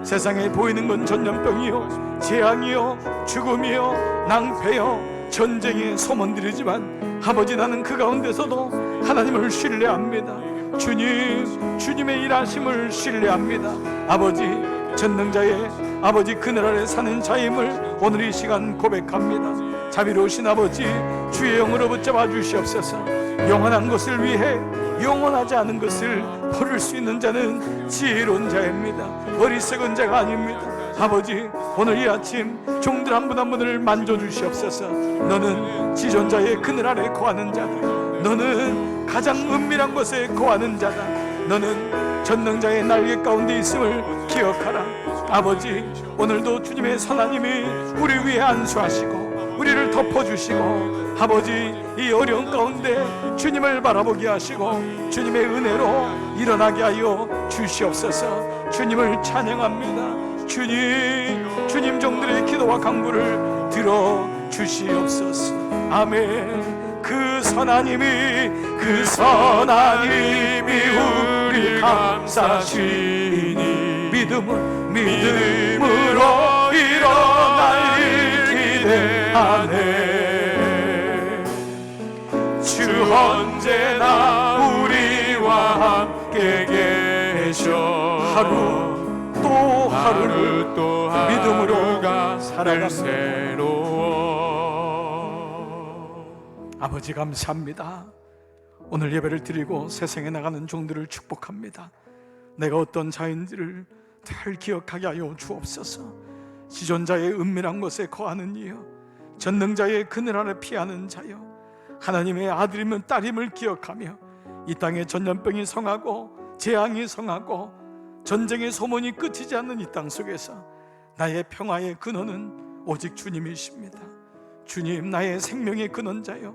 세상에 보이는 건 전염병이요 재앙이요 죽음이요 낭패요 전쟁의 소문들이지만 아버지 나는 그 가운데서도 하나님을 신뢰합니다. 주님의 일하심을 신뢰합니다. 아버지 전능자의 아버지 그늘 아래 사는 자임을 오늘 이 시간 고백합니다. 자비로우신 아버지 주의 영으로 붙잡아 주시옵소서. 영원한 것을 위해 영원하지 않은 것을 버릴 수 있는 자는 지혜로운 자입니다. 어리석은 자가 아닙니다. 아버지 오늘 이 아침 종들 한 분 한 분을 만져주시옵소서. 너는 지존자의 그늘 아래 거하는 자다. 너는 가장 은밀한 곳에 거하는 자다. 너는 전능자의 날개 가운데 있음을 기억하라. 아버지 오늘도 주님의 선하님이 우리 위에 안수하시고 우리를 덮어주시고 아버지 이 어려운 가운데 주님을 바라보게 하시고 주님의 은혜로 일어나게 하여 주시옵소서. 주님을 찬양합니다. 주님 종들의 기도와 간구를 들어주시옵소서. 아멘. 그 선하님이 우리를 감싸시니 믿음으로 일어날 일 기대하네. 주 언제나 우리와 함께 계셔. 하루 또 하루를 믿음으로 살아갑니다. 아버지 감사합니다. 오늘 예배를 드리고 세상에 나가는 종들을 축복합니다. 내가 어떤 자인지를 잘 기억하게 하여 주옵소서. 지존자의 은밀한 곳에 거하는 이여 전능자의 그늘 아래 피하는 자여 하나님의 아들이면 딸임을 기억하며 이 땅에 전염병이 성하고 재앙이 성하고 전쟁의 소문이 끝이지 않는 이 땅 속에서 나의 평화의 근원은 오직 주님이십니다. 주님 나의 생명의 근원자여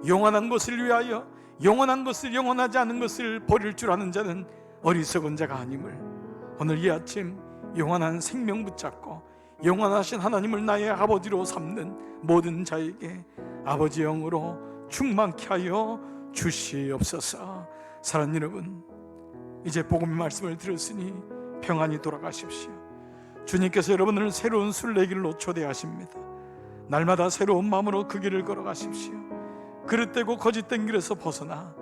영원한 것을 위하여 영원한 것을 영원하지 않은 것을 버릴 줄 아는 자는 어리석은 자가 아님을 오늘 이 아침 영원한 생명 붙잡고 영원하신 하나님을 나의 아버지로 삼는 모든 자에게 아버지 영으로 충만케 하여 주시옵소서. 사랑하는 여러분, 이제 복음의 말씀을 들었으니 평안히 돌아가십시오. 주님께서 여러분을 새로운 순례길로 초대하십니다. 날마다 새로운 마음으로 그 길을 걸어가십시오. 그릇되고 거짓된 길에서 벗어나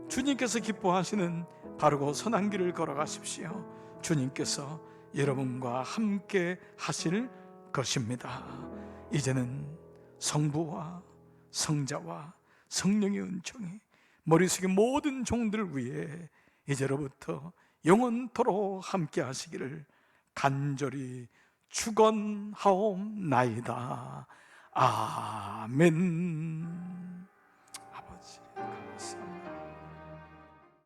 주님께서 기뻐하시는 바르고 선한 길을 걸어가십시오. 주님께서 여러분과 함께 하실 것입니다. 이제는 성부와 성자와 성령의 은총이 머릿속의 모든 종들을 위해 이제로부터 영원토록 함께 하시기를 간절히 축원하옵나이다. 아멘.